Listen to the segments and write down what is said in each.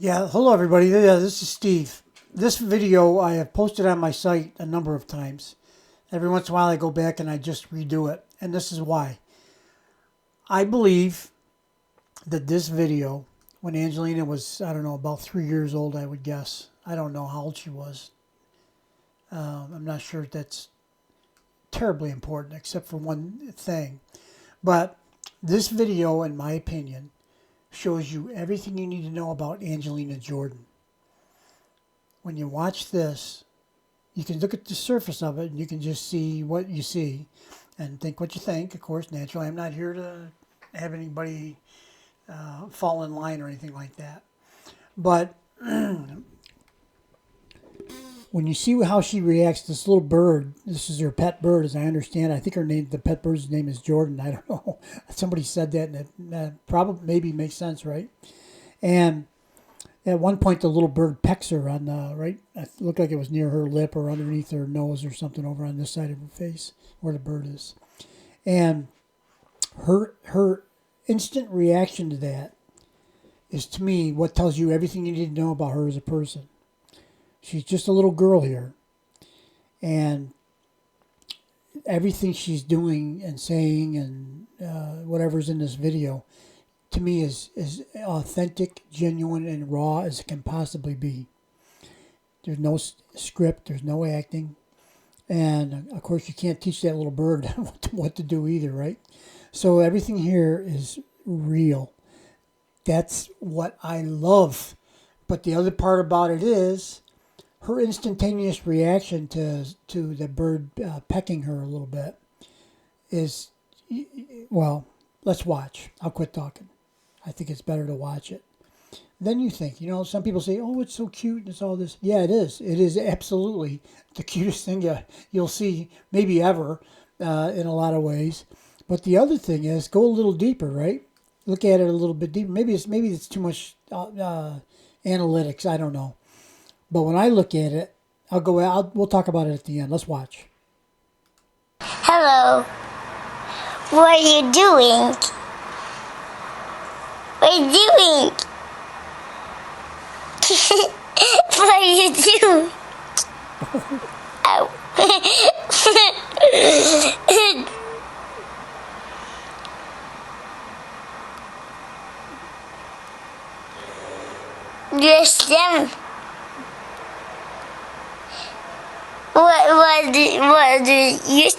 Yeah, hello everybody. Yeah, this is Steve. This video I have posted on my site a number of times. Every once in a while I go back and I just redo it. And this is why. I believe that this video, when Angelina was, I don't know, about 3 years old, I would guess. I don't know how old she was. I'm not sure if that's terribly important, except for one thing. But this video, in my opinion, shows you everything you need to know about Angelina Jordan. When you watch this, you can look at the surface of it and you can just see what you see and think what you think. Of course, naturally, I'm not here to have anybody fall in line or anything like that. But when you see how she reacts, this little bird, this is her pet bird, as I understand. I think her name, the pet bird's name is Jordan. I don't know. Somebody said that, and it probably maybe makes sense, right? And at one point, the little bird pecks her on the right. It looked like it was near her lip or underneath her nose or something over on this side of her face where the bird is. And her instant reaction to that is, to me, what tells you everything you need to know about her as a person. She's just a little girl here, and everything she's doing and saying and whatever's in this video, to me, is authentic, genuine, and raw as it can possibly be. There's no script, there's no acting, and of course you can't teach that little bird what to do either, right? So everything here is real. That's what I love. But the other part about it is her instantaneous reaction to the bird pecking her a little bit is, well, let's watch. I'll quit talking. I think it's better to watch it. Then you think, some people say, oh, it's so cute and it's all this. Yeah, it is. It is absolutely the cutest thing you'll see maybe ever in a lot of ways. But the other thing is, go a little deeper, right? Look at it a little bit deeper. Maybe it's too much analytics. I don't know. But when I look at it, we'll talk about it at the end. Let's watch. Hello. What are you doing? What are you doing? What are you doing? Ow. Yes, them. What do you? What do you?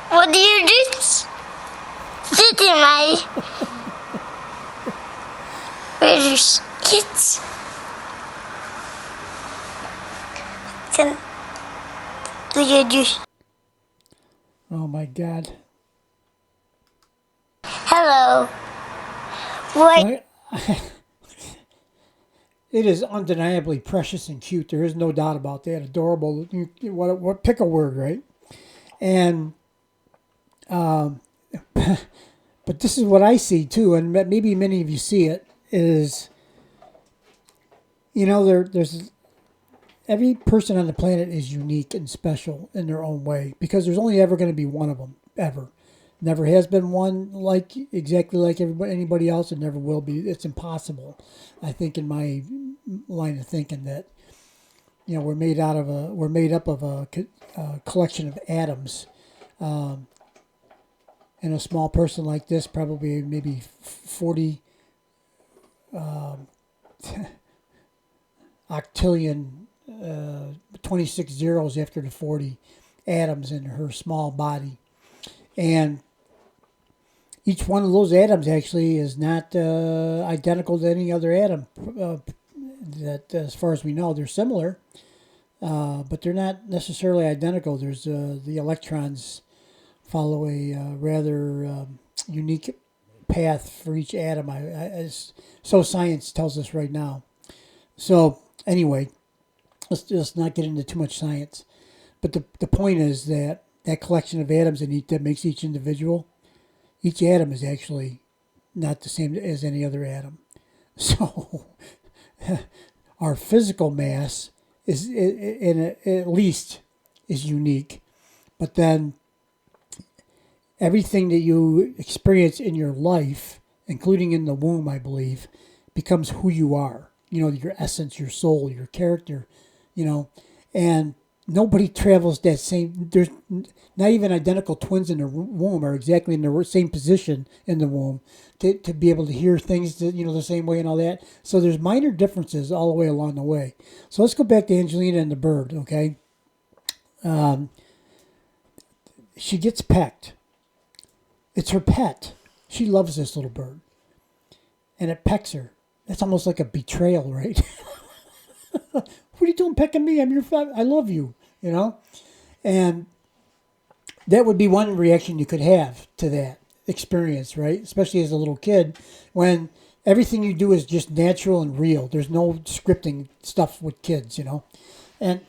What do you do? Sit in my. Where's kids? Then do you do? Oh my God. Hello. What? It is undeniably precious and cute. There is no doubt about that. Adorable. What pick a word, right? And but this is what I see too, and maybe many of you see it, is, there's every person on the planet is unique and special in their own way, because there's only ever going to be one of them, ever. Never has been one exactly like anybody else, and never will be. It's impossible, I think, in my line of thinking, that we're made up of a collection of atoms. And a small person like this, probably maybe 40 octillion, 26 zeros after the 40 atoms in her small body. And each one of those atoms actually is not identical to any other atom. That, as far as we know, they're similar, but they're not necessarily identical. There's the electrons follow a rather unique path for each atom. So science tells us right now. So anyway, let's just not get into too much science. But the point is that collection of atoms that makes each individual each atom is actually not the same as any other atom. So our physical mass is at least is unique, but then everything that you experience in your life, including in the womb, I believe, becomes who you are. You know, your essence, your soul, your character, you know, and nobody travels that same. There's not even identical twins in the womb are exactly in the same position in the womb to be able to hear things, the same way and all that. So there's minor differences all the way along the way. So let's go back to Angelina and the bird, okay? She gets pecked. It's her pet. She loves this little bird. And it pecks her. That's almost like a betrayal, right? What are you doing pecking me? I'm your friend. I love you, you know? And that would be one reaction you could have to that experience, right? Especially as a little kid, when everything you do is just natural and real. There's no scripting stuff with kids, you know? And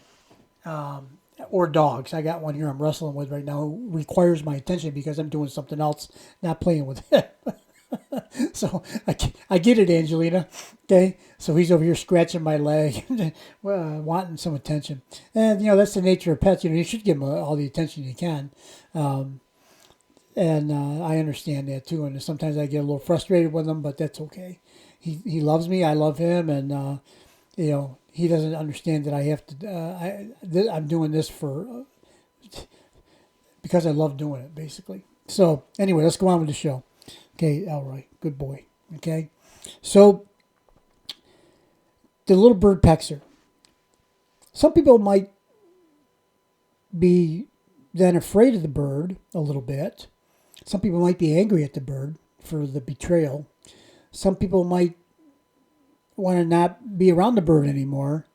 or dogs. I got one here I'm wrestling with right now who requires my attention because I'm doing something else, not playing with it. So I get it, Angelina. Okay, so he's over here scratching my leg, wanting some attention. And that's the nature of pets. You should give them all the attention you can. And I understand that too. And sometimes I get a little frustrated with him, but that's okay. He loves me. I love him, and he doesn't understand that I have to. I'm doing this because I love doing it, basically. So anyway, let's go on with the show. Okay, Elroy, good boy. Okay, so the little bird pecks her. Some people might be then afraid of the bird a little bit. Some people might be angry at the bird for the betrayal. Some people might want to not be around the bird anymore.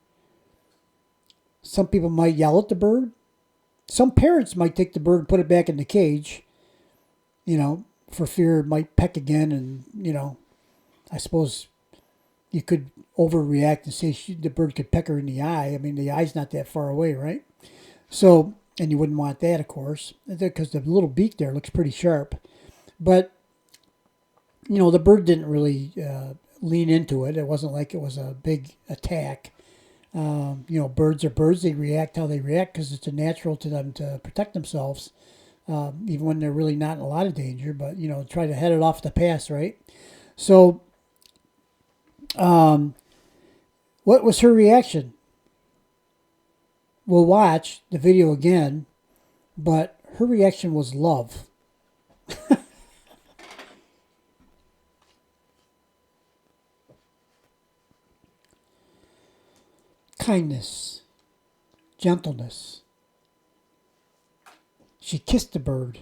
Some people might yell at the bird. Some parents might take the bird and put it back in the cage, for fear it might peck again. And, I suppose you could overreact and say the bird could peck her in the eye. I mean, the eye's not that far away, right? So, and you wouldn't want that, of course, because the little beak there looks pretty sharp. But, the bird didn't really lean into it. It wasn't like it was a big attack. Birds are birds. They react how they react because it's a natural to them to protect themselves, even when they're really not in a lot of danger. But, try to head it off the pass, right? So, what was her reaction? We'll watch the video again, but her reaction was love. Kindness, gentleness. She kissed the bird.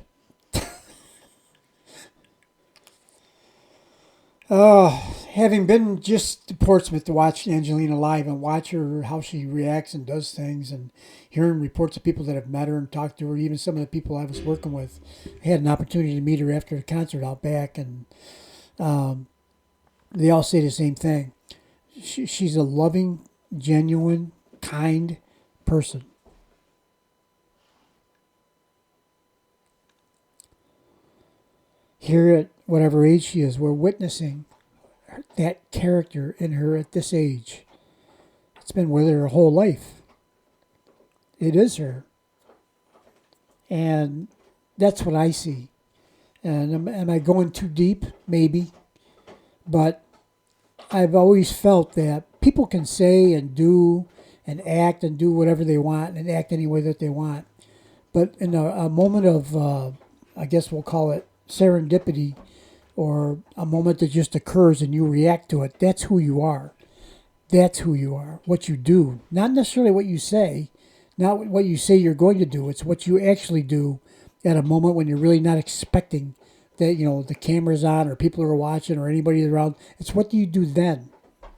Having been just to Portsmouth to watch Angelina live and watch her, how she reacts and does things, and hearing reports of people that have met her and talked to her, even some of the people I was working with, I had an opportunity to meet her after the concert out back, and they all say the same thing. She's a loving, genuine, kind person. Here at whatever age she is, we're witnessing that character in her at this age. It's been with her whole life. It is her. And that's what I see. And am I going too deep? Maybe. But I've always felt that people can say and do and act and do whatever they want and act any way that they want. But in a moment of, I guess we'll call it serendipity, or a moment that just occurs and you react to it, that's who you are. That's who you are. What you do. Not necessarily what you say. Not what you say you're going to do. It's what you actually do at a moment when you're really not expecting that, the camera's on or people are watching or anybody around. It's what do you do then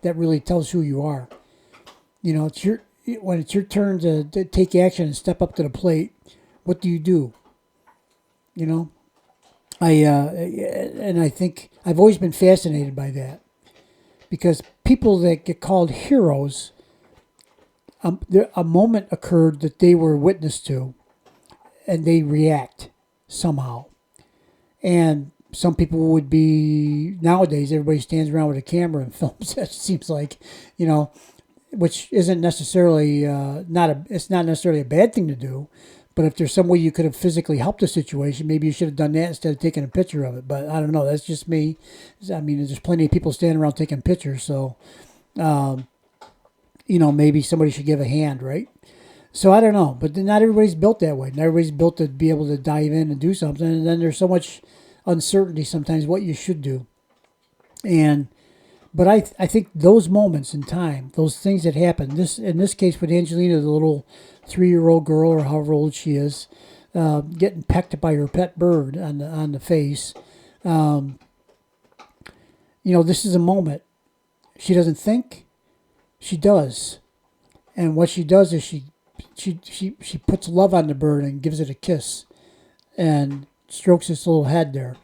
that really tells who you are. When it's your turn to take action and step up to the plate, what do you do? I think I've always been fascinated by that, because people that get called heroes, a moment occurred that they were witness to, and they react somehow. And some people would be, nowadays everybody stands around with a camera and films. It seems like, you know, which isn't necessarily it's not necessarily a bad thing to do. But if there's some way you could have physically helped the situation, maybe you should have done that instead of taking a picture of it. But I don't know. That's just me. I mean, there's plenty of people standing around taking pictures. So, you know, maybe somebody should give a hand, right? So I don't know. But not everybody's built that way. Not everybody's built to be able to dive in and do something. And then there's so much uncertainty sometimes what you should do. But I think those moments in time, those things that happen, in this case with Angelina, the little 3-year-old girl or however old she is, getting pecked by her pet bird on the face. You know, this is a moment. She doesn't think, she does, and what she does is she puts love on the bird and gives it a kiss, and strokes its little head there,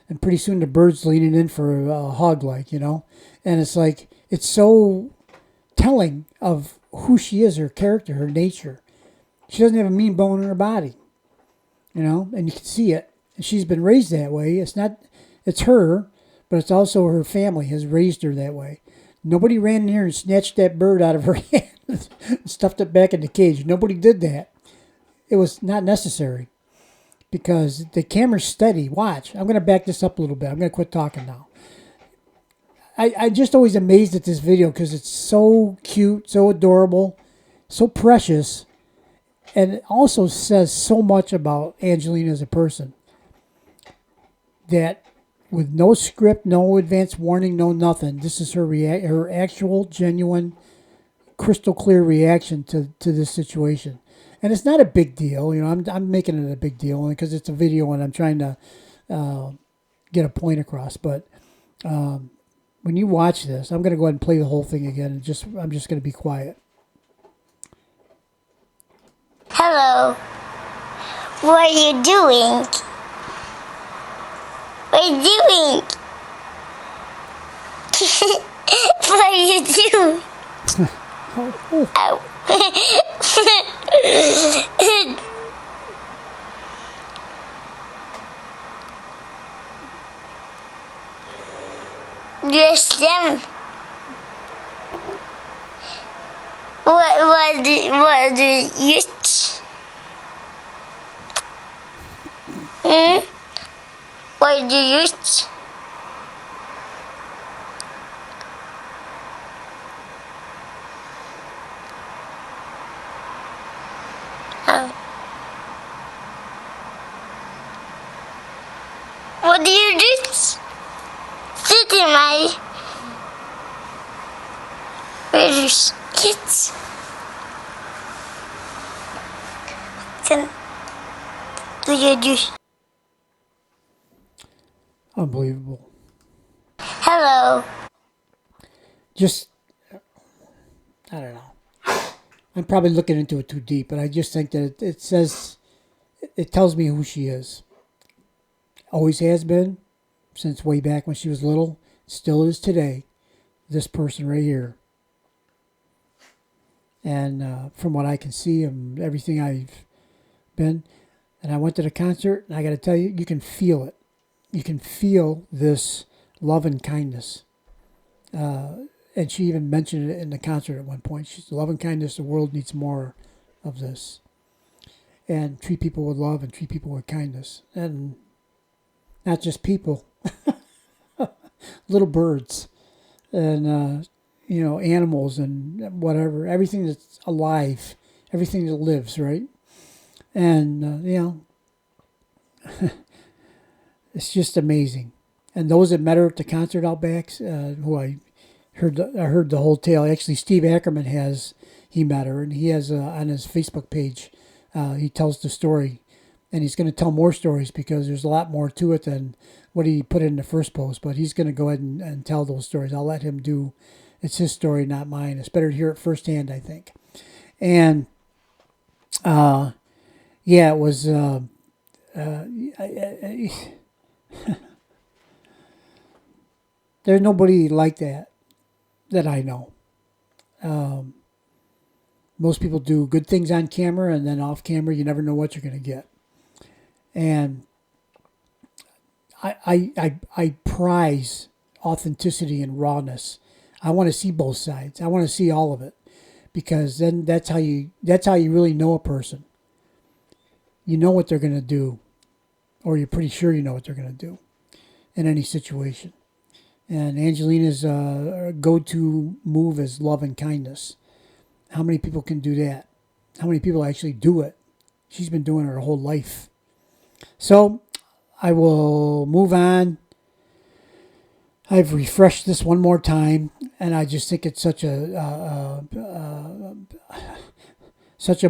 and pretty soon the bird's leaning in for a hug, like, you know. And it's like, it's so telling of who she is, her character, her nature. She doesn't have a mean bone in her body, you know, and you can see it. And she's been raised that way. It's her, but it's also her family has raised her that way. Nobody ran in here and snatched that bird out of her hand and stuffed it back in the cage. Nobody did that. It was not necessary because the camera's steady. Watch. I'm going to back this up a little bit. I'm going to quit talking now. I'm just always amazed at this video because it's so cute, so adorable, so precious, and it also says so much about Angelina as a person. That with no script, no advance warning, no nothing, this is her actual, genuine, crystal clear reaction to this situation. And it's not a big deal, you know. I'm making it a big deal only because it's a video and I'm trying to get a point across, but. When you watch this, I'm going to go ahead and play the whole thing again. And I'm just going to be quiet. Hello. What are you doing? What are you doing? What are you doing? Ow. Yes, them. What do you? What do you? What do you do? Sit in my where's kids? Then do you do? Unbelievable. Hello. Just, I don't know. I'm probably looking into it too deep, but I just think that it tells me who she is. Always has been, since way back when she was little, still is today, this person right here. And from what I can see and everything I've been, and I went to the concert, and I got to tell you, you can feel it. You can feel this love and kindness. And she even mentioned it in the concert at one point. She's love and kindness, the world needs more of this. And treat people with love and treat people with kindness. And not just people. Little birds. And, you know, animals and whatever. Everything that's alive. Everything that lives, right? And, you know, it's just amazing. And those that met her at the concert out back, who I heard the whole tale. Actually, Steve Ackerman he met her, and he has on his Facebook page, he tells the story, and he's going to tell more stories because there's a lot more to it than what he put in the first post. But he's going to go ahead and tell those stories. I'll let him do. It's his story, not mine. It's better to hear it firsthand, I think. And yeah, it was. There's nobody like that I know. Most people do good things on camera, and then off camera, you never know what you're going to get. And I prize authenticity and rawness. I want to see both sides. I want to see all of it, because then that's how you really know a person. You know what they're going to do, or you're pretty sure you know what they're going to do in any situation. And Angelina's go-to move is love and kindness. How many people can do that? How many people actually do it? She's been doing it her whole life. So I will move on. I've refreshed this one more time, and I just think it's such a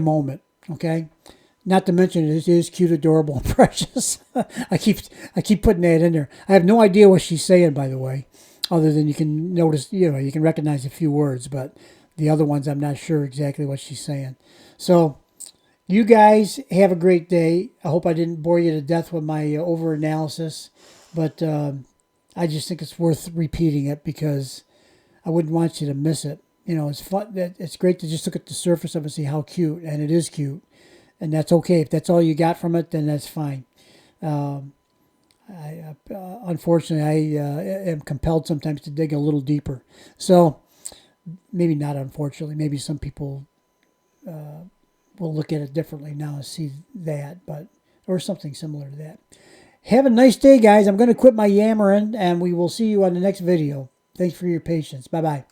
moment. Okay, not to mention it is cute, adorable, and precious. I keep putting that in there. I have no idea what she's saying, by the way, other than you can notice. You can recognize a few words, but the other ones I'm not sure exactly what she's saying. So you guys have a great day. I hope I didn't bore you to death with my over analysis, but I just think it's worth repeating it because I wouldn't want you to miss it. It's fun. It's great to just look at the surface of it and see how cute, and it is cute, and that's okay. If that's all you got from it, then that's fine. Unfortunately, I am compelled sometimes to dig a little deeper. So maybe not unfortunately. Maybe some people will look at it differently now and see that, or something similar to that. Have a nice day, guys. I'm going to quit my yammering, and we will see you on the next video. Thanks for your patience. Bye-bye.